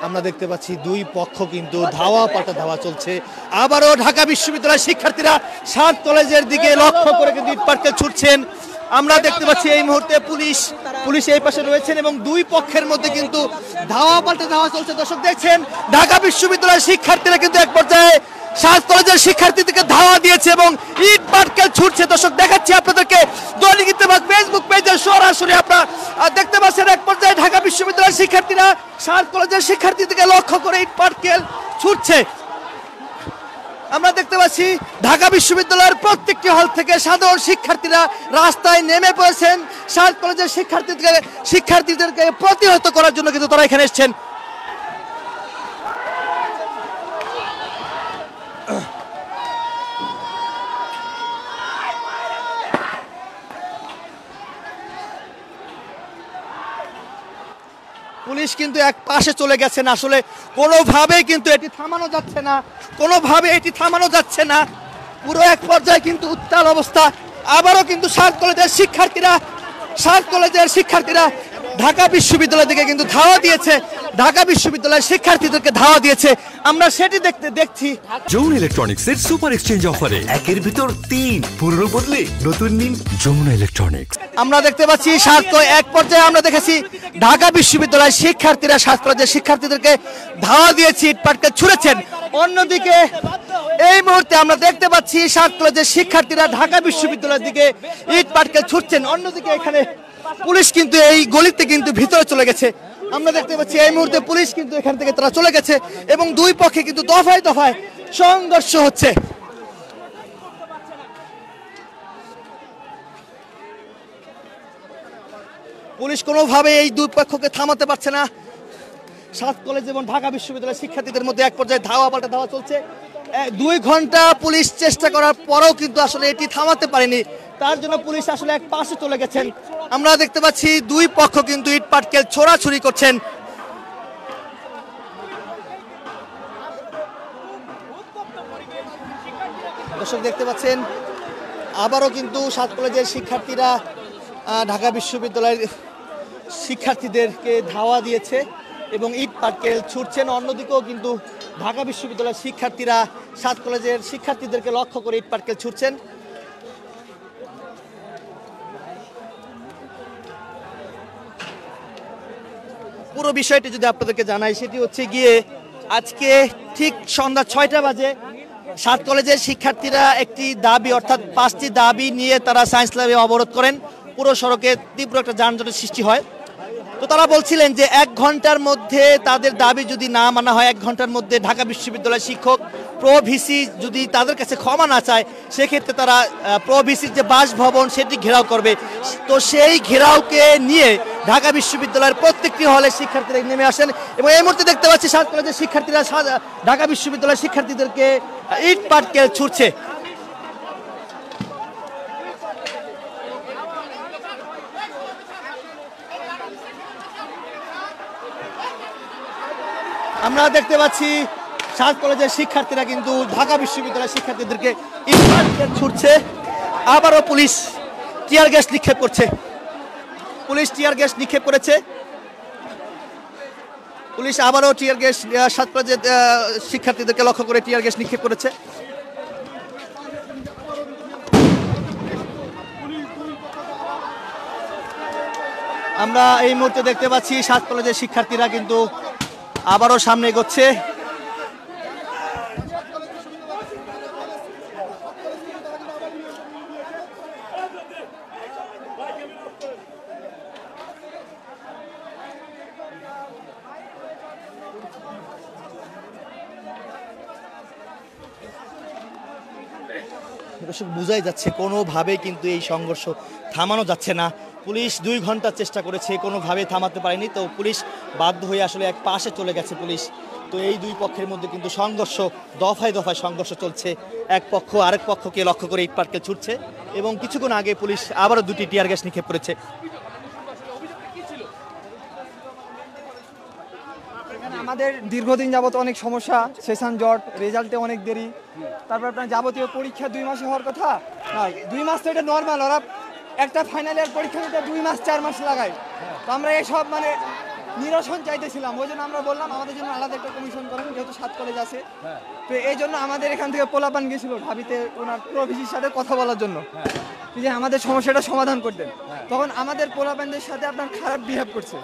আমরা দেখতে পাচ্ছি দুই পক্ষ কিন্তু ধাওয়া পাল্টা ধাওয়া চলছে। আবারও ঢাকা বিশ্ববিদ্যালয়ের শিক্ষার্থীরা 7 কলেজের দিকে লক্ষ্য করে কিন্তু ইট পাটকেল ছুটছেন। আমরা দেখতে পাচ্ছি এই মুহূর্তে পুলিশ এই পাশে রয়েছেন এবং দুই পক্ষের মধ্যে কিন্তু ধাওয়া পাল্টা ধাওয়া চলছে। দর্শক দেখছেন ঢাকা বিশ্ববিদ্যালয়ের শিক্ষার্থীরা কিন্তু এক পর্যায়ে 7 কলেজের শিক্ষার্থীদেরকে ধাওয়া দিয়েছে এবং ইট পাটকেল ছুটছে। দর্শক দেখাচ্ছি আপনাদেরকে দৈনিক ইত্তেফাক ফেসবুক পেজে সরাসরি আপনারা দেখতে পাচ্ছেন এক পর্যায়ে ঢাকা বিশ্ববিদ্যালয়ের শিক্ষার্থীরা 7 কলেজের শিক্ষার্থীদেরকে লক্ষ্য করে ইট পাটকেল ছুটছে। আমরা দেখতে পাচ্ছি ঢাকা বিশ্ববিদ্যালয়ের প্রত্যেকটি হল থেকে সাধারণ শিক্ষার্থীরা রাস্তায় নেমে পড়েছেন। 7 কলেজের শিক্ষার্থীদেরকে প্রতিহত করার জন্য কিন্তু তারা এখানে এসেছেন। পুলিশ কিন্তু এক পাশে চলে গেছেন। আসলে কোনোভাবেই কিন্তু এটি থামানো যাচ্ছে না, পুরো এক পর্যায়ে কিন্তু উত্তাল অবস্থা। আবারও কিন্তু 7 কলেজের শিক্ষার্থীরা ঢাকা বিশ্ববিদ্যালয় থেকে কিন্তু ধাওয়া দিয়েছে, ঢাকা বিশ্ববিদ্যালয়ের শিক্ষার্থীদেরকে ধাওয়া দিয়েছে। আমরা সেটি দেখছি। যমুনা ইলেকট্রনিক্স এর সুপার এক্সচেঞ্জ অফারে 1-এর ভিতর 3 পুরনো বদলে নতুন নিন যমুনা ইলেকট্রনিক্স। আমরা দেখতে পাচ্ছি এক পর্যায়ে আমরা দেখেছি ঢাকা বিশ্ববিদ্যালয়ের শিক্ষার্থীরা 7 কলেজের শিক্ষার্থীদেরকে ধাওয়া দিয়েছে, ইট পাটকেল ছুঁড়েছেন। অন্যদিকে এই মুহূর্তে আমরা দেখতে পাচ্ছি 7 কলেজের শিক্ষার্থীরা ঢাকা বিশ্ববিদ্যালয়ের দিকে ইট পাটকেল ছুঁড়ছেন। অন্যদিকে এখানে পুলিশ কিন্তু এই গলিতে কিন্তু ভিতরে চলে গেছে। আমরা দেখতে পাচ্ছি এই মুহূর্তে পুলিশ কিন্তু এখান থেকে তারা চলে গেছে এবং দুই পক্ষে কিন্তু দফায় দফায় সংঘর্ষ হচ্ছে। পুলিশ কোনোভাবে এই দুই পক্ষকে থামাতে পারছে না। 7 কলেজ এবং ঢাকা বিশ্ববিদ্যালয়ের শিক্ষার্থীদের মধ্যে এক পর্যায়ে ধাওয়া পাল্টা ধাওয়া চলছে। 2 ঘন্টা পুলিশ চেষ্টা করার পরেও কিন্তু আসলে এটি থামাতে পারেনি। তার জন্য পুলিশ আসলে এক পাশে চলে গেছেন। আমরা দেখতে পাচ্ছি দুই পক্ষ কিন্তু ইট পাটকেল ছোড়াছুড়ি করছেন। দর্শক দেখতে পাচ্ছেন আবারও কিন্তু 7 কলেজের শিক্ষার্থীরা ঢাকা বিশ্ববিদ্যালয়ের শিক্ষার্থীদেরকে ধাওয়া দিয়েছে এবং ইট পাটকেল ছুটছেন। অন্যদিকেও কিন্তু ঢাকা বিশ্ববিদ্যালয়ের শিক্ষার্থীরা 7 কলেজের শিক্ষার্থীদেরকে লক্ষ্য করে ইট পাটকেল ছুটছেন। পুরো বিষয়টি যদি আপনাদেরকে জানাই, সেটি হচ্ছে গিয়ে আজকে ঠিক সন্ধ্যা 6টা বাজে 7 কলেজের শিক্ষার্থীরা একটি দাবি অর্থাৎ 5টি দাবি নিয়ে তারা সায়েন্স ল্যাবে অবরোধ করেন। পুরো সড়কে তীব্র একটা যানজটের সৃষ্টি হয়। তো তারা বলছিলেন যে 1 ঘন্টার মধ্যে তাদের দাবি যদি না মানা হয়, 1 ঘন্টার মধ্যে ঢাকা বিশ্ববিদ্যালয়ের শিক্ষক প্রো-ভিসি যদি তাদের কাছে ক্ষমা না চায়, সেক্ষেত্রে তারা প্রো-ভিসির যে বাসভবন সেটি ঘেরাও করবে। তো সেই ঘেরাওকে নিয়ে ঢাকা বিশ্ববিদ্যালয়ের প্রত্যেকটি হলে শিক্ষার্থীরা নেমে আসেন এবং এই মুহূর্তে দেখতে পাচ্ছি 7 কলেজের শিক্ষার্থীরা ঢাকা বিশ্ববিদ্যালয়ের শিক্ষার্থীদেরকে ইট পাটকেল ছুটছে। আমরা দেখতে পাচ্ছি 7 কলেজের শিক্ষার্থীরা কিন্তু ঢাকা বিশ্ববিদ্যালয়ের শিক্ষার্থীদেরকে ইট পাটকেল ছুটছে। আবারও পুলিশ টিয়ার গ্যাস নিক্ষেপ করেছে। পুলিশ আবারও টিয়ার গ্যাস 7 কলেজের শিক্ষার্থীদেরকে লক্ষ্য করে টিয়ার গ্যাস নিক্ষেপ করেছে। আমরা এই মুহূর্তে দেখতে পাচ্ছি 7 কলেজের শিক্ষার্থীরা কিন্তু আবারও সামনে এগোচ্ছে। বোঝাই যাচ্ছে কোনোভাবে কিন্তু এই সংঘর্ষ থামানো যাচ্ছে না। পুলিশ 2 ঘন্টা চেষ্টা করেছে, কোনোভাবে থামাতে পারেনি। তো পুলিশ বাধ্য হয়ে আসলে এক পাশে চলে গেছে পুলিশ। তো এই দুই পক্ষের মধ্যে কিন্তু সংঘর্ষ, দফায় দফায় সংঘর্ষ চলছে। এক পক্ষ আরেক পক্ষকে লক্ষ্য করে ইট পাটকেল ছুটছে এবং কিছুক্ষণ আগে পুলিশ আবারও 2টি টিয়ার গ্যাস নিক্ষেপ করেছে। আমাদের দীর্ঘদিন যাবত অনেক সমস্যা, সেশন জট, রেজাল্টে অনেক দেরি, তারপর আপনার যাবতীয় পরীক্ষা 2 মাসে হওয়ার কথা নয়, 2 মাস তো এটা নর্মাল। ওরা একটা ফাইনাল ইয়ার পরীক্ষা দিতে 2 মাস 4 মাস লাগায়। তো আমরা এসব নিরসন চাইতেছিলাম, ওই জন্য আমরা বললাম আমাদের জন্য আলাদা একটা কমিশন করেন, যেহেতু 7 কলেজ আছে। তো এই জন্য আমাদের এখান থেকে পোলাপান গেছিল ঢাবিতে ওনার প্রভিসির সাথে কথা বলার জন্য, যে আমাদের সমস্যাটা সমাধান করতেন। তখন আমাদের পোলাপানদের সাথে আপনার খারাপ বিহেভ করছে।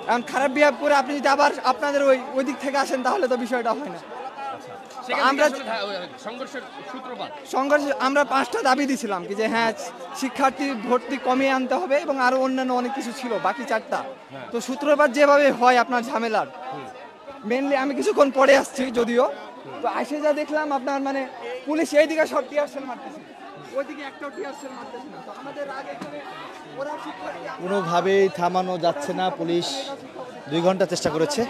এখন খারাপ বিহেভ করে আপনি যদি আবার আপনাদের ওই দিক থেকে আসেন তাহলে তো বিষয়টা হয় না। আমরা সংঘর্ষ আমরা 5টা দাবি দিছিলাম কি যে হ্যাঁ শিক্ষার্থী ভর্তি কমিয়ে আনতে হবে এবং আরো অন্যান্য অনেক কিছু ছিল, বাকি 4টা। তো সূত্রপাত যেভাবে হয় আপনার ঝামেলার, মেনলি আমি কিছুক্ষণ পরে আসছি যদিও, তো আসে যা দেখলাম আপনার মানে পুলিশ এইদিকে সব টিয়ার সেল মারতেছে, ওইদিকে একটাও টিয়ার সেল মারতেছে না। তো আমাদের আগে করে ওরা কোনোভাবেই থামানো যাচ্ছে না। পুলিশ 2 ঘন্টা চেষ্টা করেছে।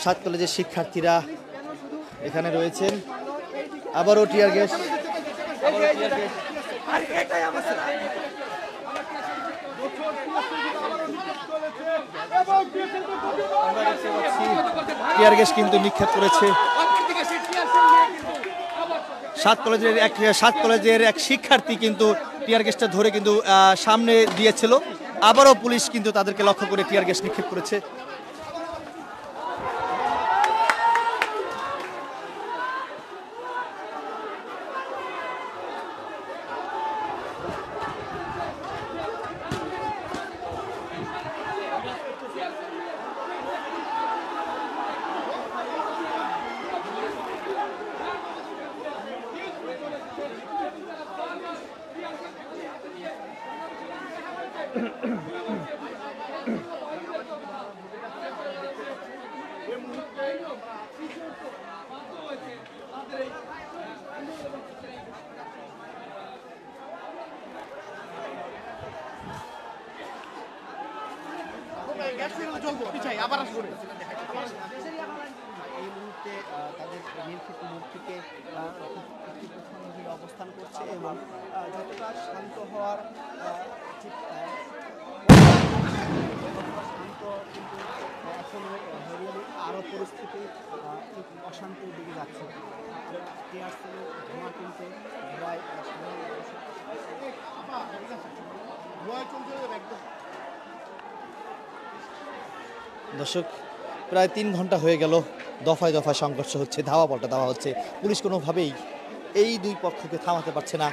7 কলেজের শিক্ষার্থীরা এখানে রয়েছেন। আবারও টিয়ার গ্যাস। টিয়ার গ্যাস কিন্তু নিক্ষেপ করেছে। 7 কলেজের এক শিক্ষার্থী কিন্তু টিয়ার গ্যাসটা ধরে কিন্তু সামনে দিয়েছিল। আবারও পুলিশ কিন্তু তাদেরকে লক্ষ্য করে টিয়ার গ্যাস নিক্ষেপ করেছে। অবস্থান করছে এবং যতটা শান্ত হওয়ার শান্ত, কিন্তু এখনো আরও পরিস্থিতি অশান্তির দিকে যাচ্ছে। আমরা টিয়ার সেলের ধোঁয়া কিন্তু প্রায় দর্শক, প্রায় 3 ঘন্টা হয়ে গেল দফায় দফায় সংঘর্ষ হচ্ছে, ধাওয়া পাল্টা ধাওয়া হচ্ছে। পুলিশ কোনোভাবেই এই 2 পক্ষকে থামাতে পারছে না।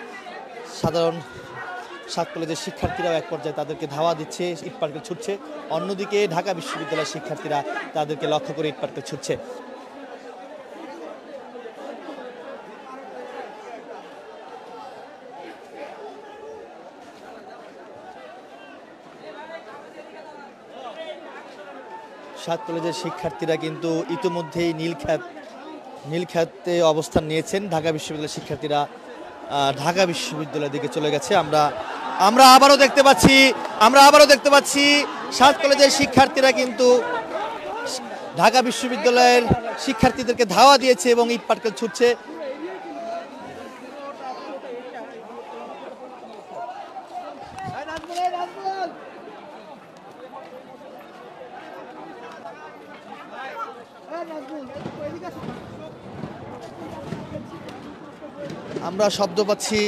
সাধারণ 7 কলেজের শিক্ষার্থীরাও এক পর্যায়ে তাদেরকে ধাওয়া দিচ্ছে, ইট পাটকেল ছুটছে। অন্যদিকে ঢাকা বিশ্ববিদ্যালয়ের শিক্ষার্থীরা তাদেরকে লক্ষ্য করে ইট পাটকেল ছুটছে। সাত কলেজের শিক্ষার্থীরা কিন্তু ইতিমধ্যেই নীলক্ষেতে অবস্থান নিয়েছেন। ঢাকা বিশ্ববিদ্যালয়ের শিক্ষার্থীরা ঢাকা বিশ্ববিদ্যালয়ের দিকে চলে গেছে। আমরা আবারও দেখতে পাচ্ছি 7 কলেজের শিক্ষার্থীরা কিন্তু ঢাকা বিশ্ববিদ্যালয়ের শিক্ষার্থীদেরকে ধাওয়া দিয়েছে এবং ইট পাটকেল ছুটছে। আমরা শব্দ পাচ্ছি।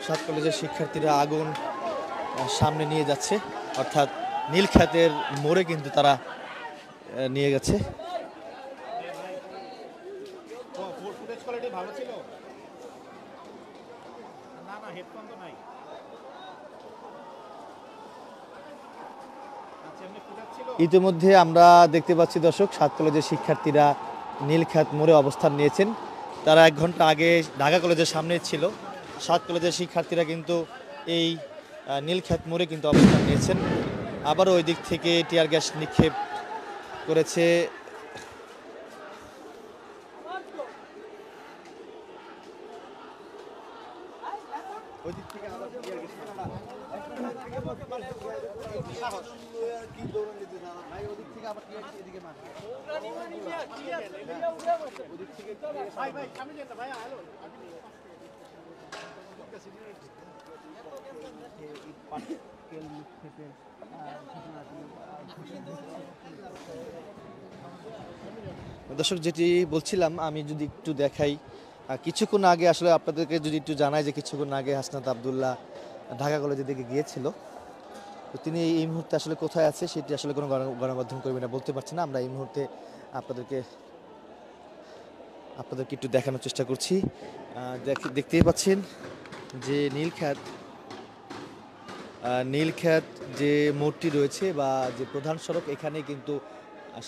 সাত কলেজের শিক্ষার্থীরা আগুন সামনে নিয়ে যাচ্ছে, অর্থাৎ নীলক্ষেতের মোড়ে কিন্তু তারা নিয়ে গেছে। ইতিমধ্যে আমরা দেখতে পাচ্ছি দর্শক, 7 কলেজের শিক্ষার্থীরা নীলক্ষেত মোড়ে অবস্থান নিয়েছেন। তারা 1 ঘন্টা আগে ঢাকা কলেজের সামনে ছিল। 7 কলেজের শিক্ষার্থীরা কিন্তু এই নীলক্ষেত মোড়ে কিন্তু অবস্থান নিয়েছেন। আবারও ওই দিক থেকে টিয়ার গ্যাস নিক্ষেপ করেছে। দর্শক, যেটি বলছিলাম আমি যদি একটু দেখাই, কিছুক্ষণ আগে আসলে আপনাদেরকে যদি একটু জানাই যে কিছুক্ষণ আগে হাসনাত আব্দুল্লাহ ঢাকা কলেজের দিকে গিয়েছিল। তো তিনি এই মুহূর্তে আসলে কোথায় আছে সেটি আসলে কোনো গণমাধ্যম কর্মীরা বলতে পারছে না। আমরা এই মুহূর্তে আপনাদেরকে একটু দেখানোর চেষ্টা করছি। দেখতেই পাচ্ছেন যে নীলক্ষেত যে মোড়টি রয়েছে বা যে প্রধান সড়ক, এখানে কিন্তু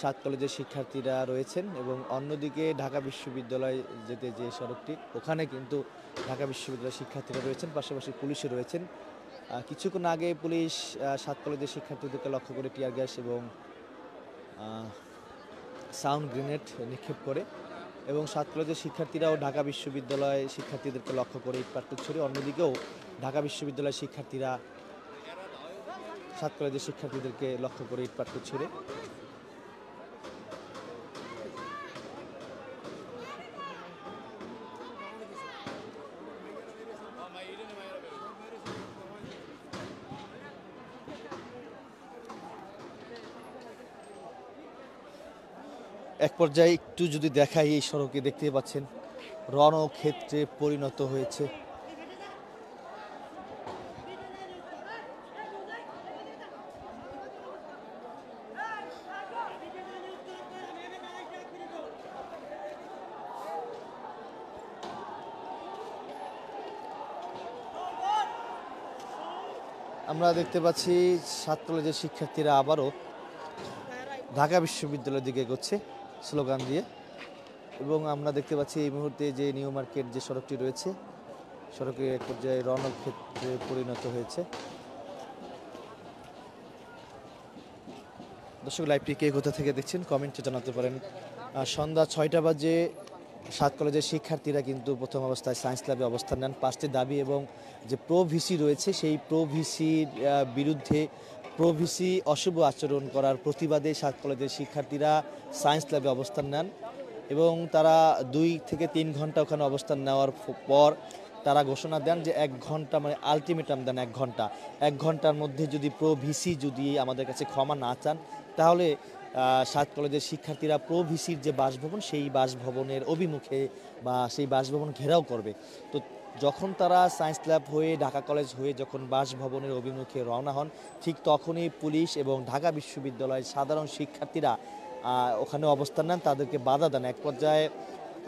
7 কলেজের শিক্ষার্থীরা রয়েছেন এবং অন্যদিকে ঢাকা বিশ্ববিদ্যালয় যেতে যে সড়কটি, ওখানে কিন্তু ঢাকা বিশ্ববিদ্যালয়ের শিক্ষার্থীরা রয়েছেন, পাশাপাশি পুলিশও রয়েছেন। কিছুক্ষণ আগে পুলিশ 7 কলেজের শিক্ষার্থীদেরকে লক্ষ্য করে টিয়ার গ্যাস এবং সাউন্ড গ্রেনেড নিক্ষেপ করে এবং 7 কলেজের শিক্ষার্থীরাও ঢাকা বিশ্ববিদ্যালয় শিক্ষার্থীদেরকে লক্ষ্য করে ইটপাটকেল ছুড়ে, অন্যদিকেও ঢাকা বিশ্ববিদ্যালয়ের শিক্ষার্থীরা 7 কলেজের শিক্ষার্থীদেরকে লক্ষ্য করে ইটপাটকেল ছুড়ে। এক পর্যায়ে একটু যদি দেখাই, এই সড়কে দেখতে পাচ্ছেন রণক্ষেত্রে পরিণত হয়েছে। আমরা দেখতে পাচ্ছি 7 কলেজের শিক্ষার্থীরা আবারও ঢাকা বিশ্ববিদ্যালয়ের দিকে এগোচ্ছে স্লোগান দিয়ে, এবং আমরা দেখতে পাচ্ছি এই মুহূর্তে যে নিউ মার্কেট যে সড়কটি রয়েছে, সড়কে এক পর্যায়ে রণক্ষেত্রে পরিণত হয়েছে। দর্শক, লাইভটি কে কোথা থেকে দেখছেন কমেন্টে জানাতে পারেন। সন্ধ্যা 6টা বাজে 7 কলেজের শিক্ষার্থীরা কিন্তু প্রথম অবস্থায় সায়েন্স ল্যাবে অবস্থান নেন। 5টি দাবি এবং যে প্রো ভিসি রয়েছে সেই প্রো ভিসির বিরুদ্ধে প্রো ভিসি অশুভ আচরণ করার প্রতিবাদে 7 কলেজের শিক্ষার্থীরা সায়েন্স ল্যাবে অবস্থান নেন এবং তারা 2 থেকে 3 ঘন্টা ওখানে অবস্থান নেওয়ার পর তারা ঘোষণা দেন যে 1 ঘন্টা, মানে আলটিমেটাম দেন 1 ঘন্টার মধ্যে যদি প্রো ভিসি যদি আমাদের কাছে ক্ষমা না চান, তাহলে 7 কলেজের শিক্ষার্থীরা প্রো ভিসির যে বাসভবন সেই বাসভবনের অভিমুখে বা সেই বাসভবন ঘেরাও করবে। তো যখন তারা সায়েন্স ল্যাব হয়ে ঢাকা কলেজ হয়ে যখন বাসভবনের অভিমুখে রওনা হন, ঠিক তখনই পুলিশ এবং ঢাকা বিশ্ববিদ্যালয়ের সাধারণ শিক্ষার্থীরা ওখানে অবস্থান নেন, তাদেরকে বাধা দেন। এক পর্যায়ে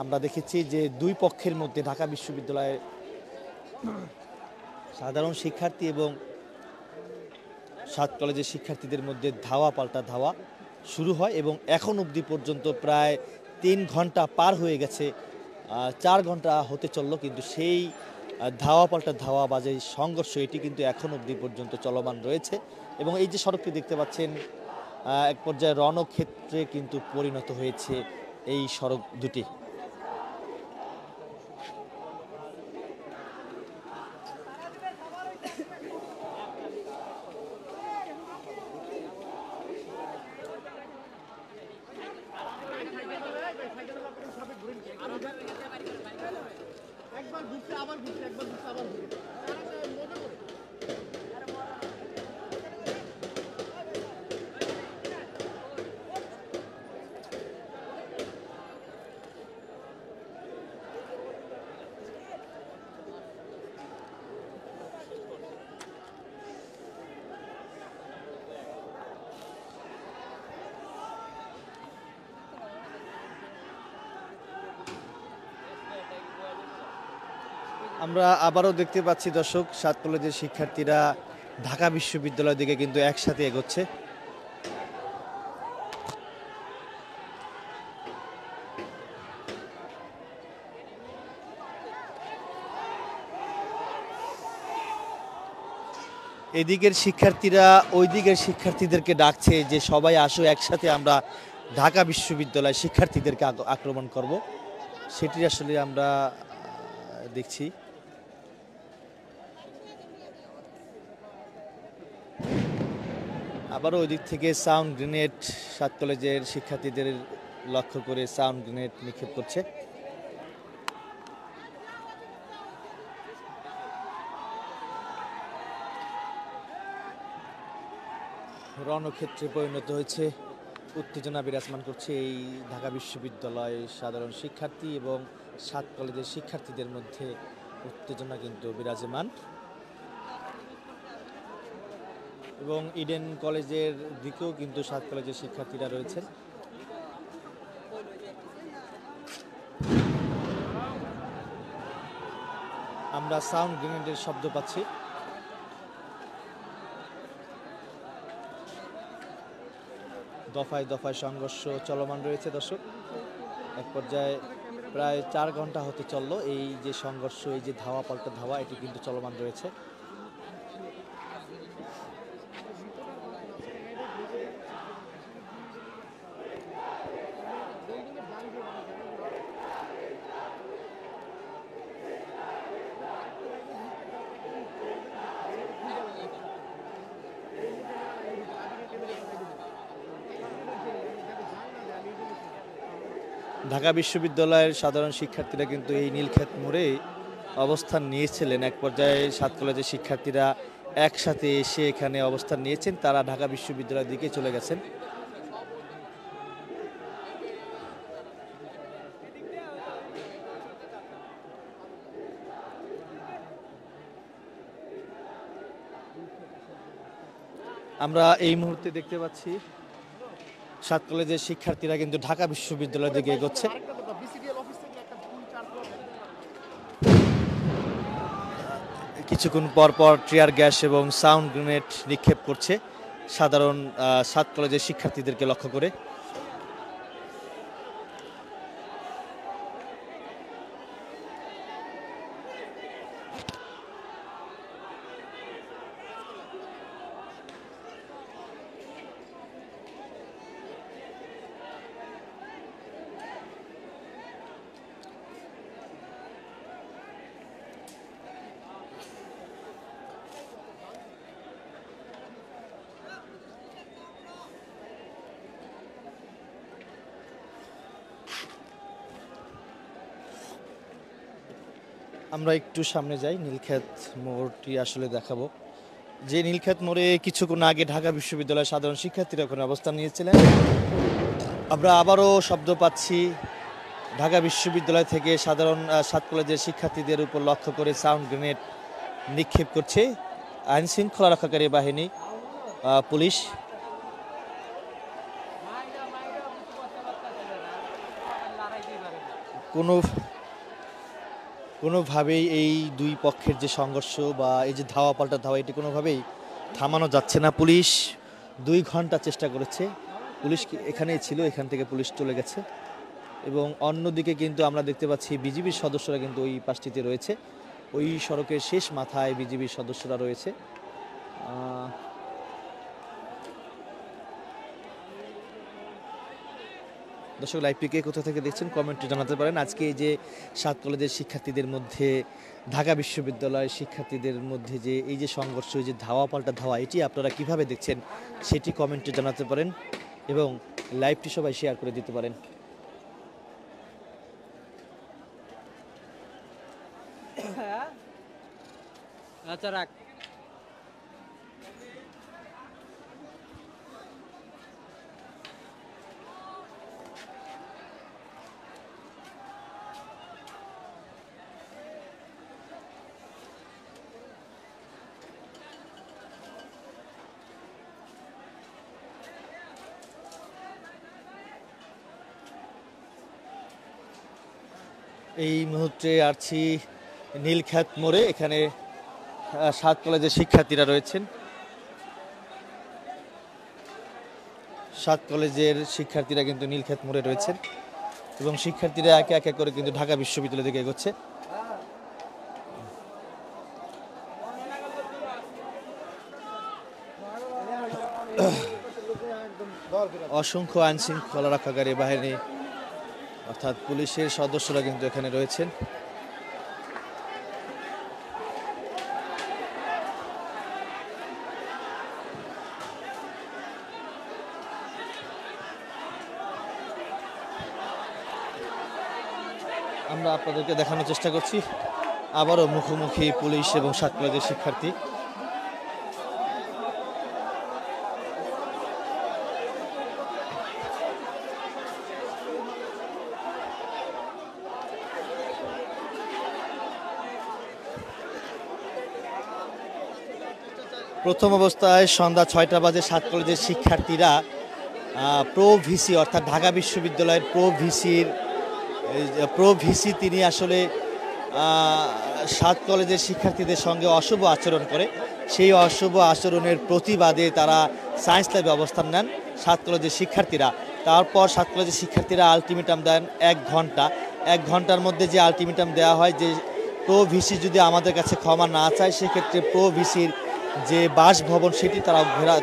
আমরা দেখেছি যে 2 পক্ষের মধ্যে ঢাকা বিশ্ববিদ্যালয়ের সাধারণ শিক্ষার্থী এবং 7 কলেজের শিক্ষার্থীদের মধ্যে ধাওয়া পাল্টা ধাওয়া শুরু হয় এবং এখন অবধি পর্যন্ত প্রায় 3 ঘন্টা পার হয়ে গেছে, 4 ঘন্টা হতে চললো, কিন্তু সেই ধাওয়া পাল্টা ধাওয়া বা যে সংঘর্ষ এটি কিন্তু এখন অবধি পর্যন্ত চলমান রয়েছে। এবং এই যে সড়কটি দেখতে পাচ্ছেন এক পর্যায়ে রণক্ষেত্রে কিন্তু পরিণত হয়েছে এই সড়ক দুটি। আমরা আবারও দেখতে পাচ্ছি দর্শক, 7 কলেজের শিক্ষার্থীরা ঢাকা বিশ্ববিদ্যালয়ের দিকে কিন্তু একসাথে এগোচ্ছে। এদিকের শিক্ষার্থীরা ওই দিকের শিক্ষার্থীদেরকে ডাকছে যে সবাই আসো, একসাথে আমরা ঢাকা বিশ্ববিদ্যালয় শিক্ষার্থীদেরকে আক্রমণ করব। সেটি আসলে আমরা দেখছি। আবারও ওই দিক থেকে সাউন্ড গ্রেনেড সাত কলেজের শিক্ষার্থীদের লক্ষ্য করে সাউন্ড গ্রেনেড নিক্ষেপ করছে। রণক্ষেত্রে পরিণত হয়েছে, উত্তেজনা বিরাজমান করছে এই ঢাকা বিশ্ববিদ্যালয় সাধারণ শিক্ষার্থী এবং সাত কলেজের শিক্ষার্থীদের মধ্যে উত্তেজনা কিন্তু বিরাজমান। এবং ইডেন কলেজের দিকেও কিন্তু সাত কলেজের শিক্ষার্থীরা রয়েছেন। আমরা সাউন্ড গ্রেনেডের শব্দ পাচ্ছি। দফায় দফায় সংঘর্ষ চলমান রয়েছে দর্শক। এক পর্যায়ে প্রায় 4 ঘন্টা হতে চলল এই যে সংঘর্ষ, এই যে ধাওয়া পাল্টা ধাওয়া, এটি কিন্তু চলমান রয়েছে। ঢাকা বিশ্ববিদ্যালয়ের সাধারণ শিক্ষার্থীরা কিন্তু এই নীলক্ষেত মোড়ে অবস্থান নিয়েছিলেন। এক পর্যায়ে সাত কলেজের শিক্ষার্থীরা একসাথে এসে এখানে অবস্থান নিয়েছেন, তারা ঢাকা বিশ্ববিদ্যালয়ের দিকে চলে গেছেন। আমরা এই মুহূর্তে দেখতে পাচ্ছি সাত কলেজের শিক্ষার্থীরা কিন্তু ঢাকা বিশ্ববিদ্যালয়ের দিকে এগোচ্ছে। কিছুক্ষণ পর পর টিয়ার গ্যাস এবং সাউন্ড গ্রেনেড নিক্ষেপ করছে সাধারণ সাত কলেজের শিক্ষার্থীদেরকে লক্ষ্য করে। আমরা একটু সামনে যাই, নীলক্ষেত মোড়টি আসলে দেখাবো। যে নীলক্ষেত মোড়ে কিছুক্ষণ আগে ঢাকা বিশ্ববিদ্যালয়ের সাধারণ শিক্ষার্থীরা ওখানে অবস্থান নিয়েছিলেন, আমরা আবারও শব্দ পাচ্ছি ঢাকা বিশ্ববিদ্যালয় থেকে সাধারণ সাত কলেজের শিক্ষার্থীদের উপর লক্ষ্য করে সাউন্ড গ্রেনেড নিক্ষেপ করছে আইন শৃঙ্খলা রক্ষাকারী বাহিনী, পুলিশ। কোনোভাবেই এই দুই পক্ষের যে সংঘর্ষ বা এই যে ধাওয়া পাল্টা ধাওয়া, এটি কোনোভাবেই থামানো যাচ্ছে না। পুলিশ 2 ঘন্টা চেষ্টা করেছে, পুলিশ এখানেই ছিল, এখান থেকে পুলিশ চলে গেছে। এবং অন্যদিকে কিন্তু আমরা দেখতে পাচ্ছি বিজিবির সদস্যরা কিন্তু ওই পাশটিতে রয়েছে, ওই সড়কের শেষ মাথায় বিজিবির সদস্যরা রয়েছে। দর্শক, লাইভটিকে কোথা থেকে দেখছেন কমেন্টে জানাতে পারেন। আজকে এই যে সাত কলেজের শিক্ষার্থীদের মধ্যে, ঢাকা বিশ্ববিদ্যালয়ের শিক্ষার্থীদের মধ্যে যে এই যে সংঘর্ষ, এই যে ধাওয়া পাল্টা ধাওয়া, এটি আপনারা কিভাবে দেখছেন সেটি কমেন্টে জানাতে পারেন এবং লাইভটি সবাই শেয়ার করে দিতে পারেন। আচ্ছা রাখ। এই মুহূর্তে আছি নীলক্ষেত মোড়ে, এখানে সাত কলেজের শিক্ষার্থীরা রয়েছেন। সাত কলেজের শিক্ষার্থীরা কিন্তু নীলক্ষেত মোড়ে রয়েছেন এবং শিক্ষার্থীরা একে একে করে কিন্তু ঢাকা বিশ্ববিদ্যালয় দিকে এগোচ্ছে। অসংখ্য আইন শৃঙ্খলা রক্ষাকারী বাহিনী অর্থাৎ পুলিশের সদস্যরা কিন্তু এখানে রয়েছেন। আমরা আপনাদেরকে দেখানোর চেষ্টা করছি আবারও মুখোমুখি পুলিশ এবং 7 কলেজের শিক্ষার্থী। প্রথম অবস্থায় সন্ধ্যা 6টা বাজে 7 কলেজের শিক্ষার্থীরা প্রো ভিসি অর্থাৎ ঢাকা বিশ্ববিদ্যালয়ের প্রো ভিসি তিনি আসলে 7 কলেজের শিক্ষার্থীদের সঙ্গে অশুভ আচরণ করে। সেই অশুভ আচরণের প্রতিবাদে তারা সায়েন্স ল্যাবে অবস্থান নেন 7 কলেজের শিক্ষার্থীরা। তারপর 7 কলেজের শিক্ষার্থীরা আলটিমেটাম দেন 1 ঘন্টা। 1 ঘন্টার মধ্যে যে আলটিমেটাম দেওয়া হয় যে প্রো ভিসি যদি আমাদের কাছে ক্ষমা না চায় সেক্ষেত্রে প্রো ভিসির যে বাসভবন সেটি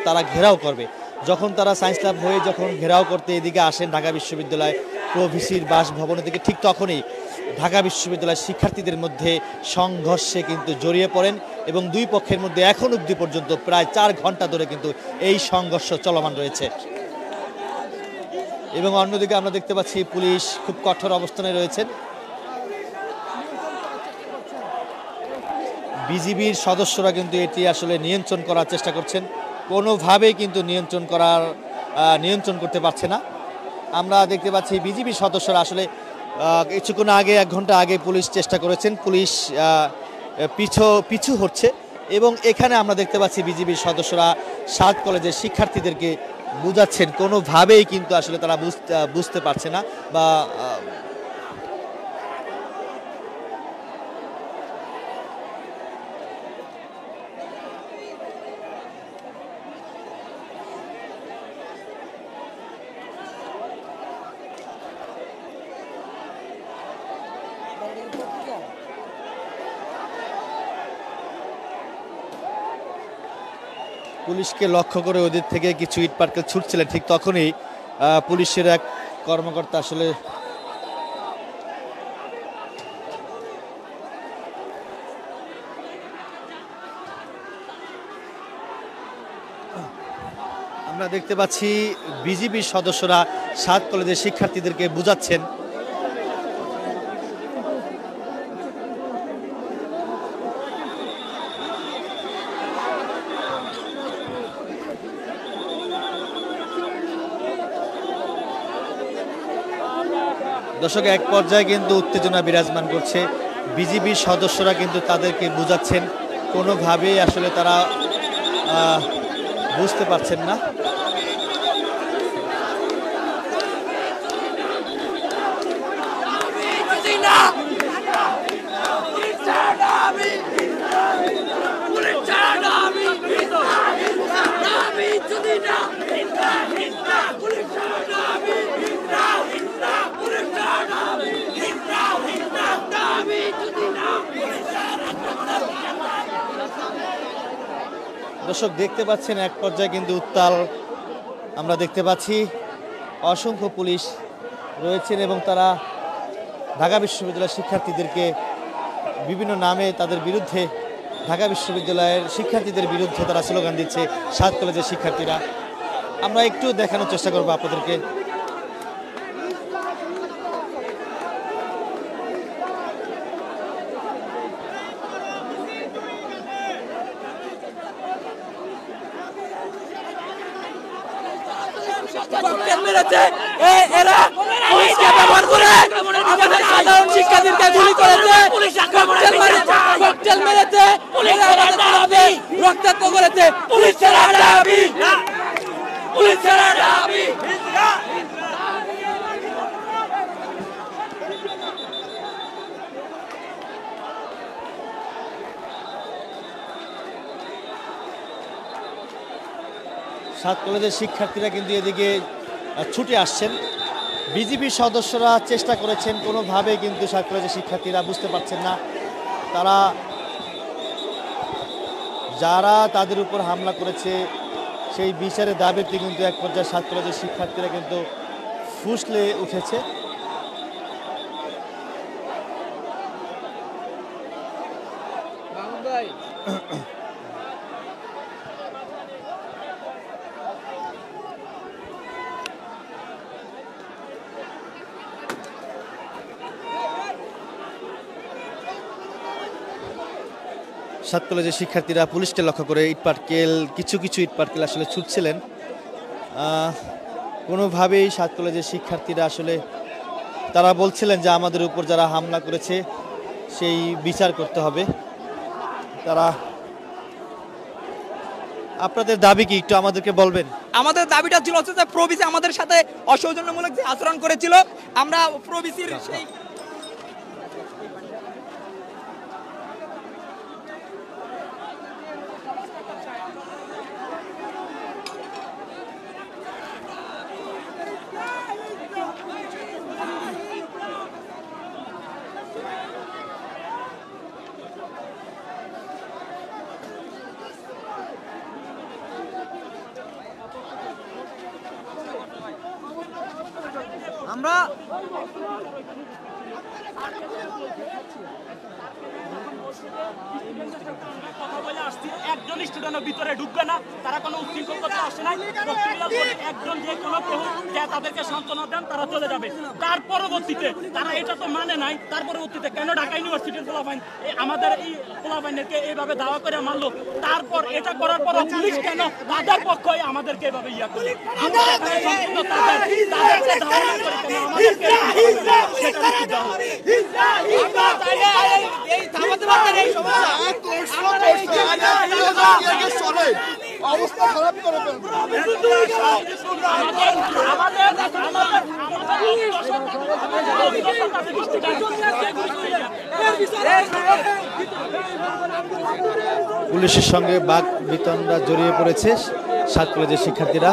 তারা ঘেরাও করবে। যখন তারা সায়েন্স ল্যাব হয়ে যখন ঘেরাও করতে এদিকে আসেন ঢাকা বিশ্ববিদ্যালয় প্রো ভিসির বাসভবনের দিকে, ঠিক তখনই ঢাকা বিশ্ববিদ্যালয়ের শিক্ষার্থীদের মধ্যে সংঘর্ষে কিন্তু জড়িয়ে পড়েন এবং দুই পক্ষের মধ্যে এখন অবধি পর্যন্ত প্রায় 4 ঘন্টা ধরে কিন্তু এই সংঘর্ষ চলমান রয়েছে। এবং অন্যদিকে আমরা দেখতে পাচ্ছি পুলিশ খুব কঠোর অবস্থানে রয়েছেন। বিজিবির সদস্যরা কিন্তু এটি আসলে নিয়ন্ত্রণ করার চেষ্টা করছেন, কোনোভাবেই কিন্তু নিয়ন্ত্রণ করতে পারছে না। আমরা দেখতে পাচ্ছি বিজিবির সদস্যরা আসলে কিছুক্ষণ আগে 1 ঘন্টা আগে পুলিশ চেষ্টা করেছেন, পুলিশ পিছু হচ্ছে এবং এখানে আমরা দেখতে পাচ্ছি বিজিবির সদস্যরা 7 কলেজের শিক্ষার্থীদেরকে বুঝাচ্ছেন, কোনোভাবেই কিন্তু আসলে তারা বুঝতে পারছে না বা পুলিশকে লক্ষ্য করে ওদের থেকে কিছু ইট পাটকেল ছুটছিলেন। ঠিক তখনই পুলিশের এক কর্মকর্তা আসলে আমরা দেখতে পাচ্ছি বিজিবির সদস্যরা 7 কলেজের শিক্ষার্থীদেরকে বুঝাচ্ছেন। দর্শক, এক পর্যায়ে কিন্তু উত্তেজনা বিরাজমান করছে। বিজিবির সদস্যরা কিন্তু তাদেরকে বুঝাচ্ছেন, কোনোভাবেই আসলে তারা বুঝতে পারছেন না। দর্শক দেখতে পাচ্ছেন এক পর্যায়ে কিন্তু উত্তাল আমরা দেখতে পাচ্ছি, অসংখ্য পুলিশ রয়েছেন এবং তারা ঢাকা বিশ্ববিদ্যালয়ের শিক্ষার্থীদেরকে বিভিন্ন নামে তাদের বিরুদ্ধে, ঢাকা বিশ্ববিদ্যালয়ের শিক্ষার্থীদের বিরুদ্ধে তারা স্লোগান দিচ্ছে 7 কলেজের শিক্ষার্থীরা। আমরা একটু দেখানোর চেষ্টা করবো আপনাদেরকে। এরা পুলিশকে ব্যবহার করে আমাদের সাধারণ শিক্ষার্থীদেরকে গুলি করেছে, ককটেল মেরেছে, রক্তাক্ত করেছে। পুলিশের দাবি, পুলিশের দাবি। সাত কলেজের শিক্ষার্থীরা কিন্তু এদিকে ছুটে আসছেন। বিজিবির সদস্যরা চেষ্টা করেছেন, কোনোভাবে কিন্তু 7 কলেজের শিক্ষার্থীরা বুঝতে পারছেন না। তারা যারা তাদের উপর হামলা করেছে সেই বিচারের দাবিতে কিন্তু এক পর্যায়ে 7 কলেজের শিক্ষার্থীরা কিন্তু ফুসলে উঠেছে। সাত কলেজের শিক্ষার্থীরা পুলিশকে লক্ষ্য করে কিছু ইট পাটকেল আসলে ছুটছিলেন। কোনোভাবেই সাত কলেজের শিক্ষার্থীরা আসলে তারা বলছিলেন যে আমাদের উপর যারা হামলা করেছে সেই বিচার করতে হবে। আপনাদের দাবি কি একটু আমাদেরকে বলবেন? আমাদের দাবিটা ছিল হচ্ছে যে প্রবিসি আমাদের সাথে অসৌজন্যমূলক যে আচরণ করেছিল, আমরা প্রবিসির সেই আমরা কথা বলে আসছি, একজন স্টুডেন্টের ভিতরে ঢুকবে না, তারা কোনো উচ্ছৃঙ্খল করতে আসে নাই। একজন যে কোনো কেউ তাদেরকে সান্ত্বনা দেন, তারা চলে যাবে। তার পরবর্তীতে তারা এটা তো মানে নাই, তার পরবর্তীতে কেন ঢাকা ইউনিভার্সিটির পোলাপাইন আমাদের এই পোলাপাইনকে এইভাবে দাওয়া করে মারলো, তারপর এটা করার পর পুলিশ কেন তাদের পক্ষে আমাদেরকে এভাবে ইয়া করে অবস্থা খারাপ করে পুলিশের সঙ্গে বাক বিতণ্ডা জড়িয়ে পড়েছে সাত কলেজের শিক্ষার্থীরা।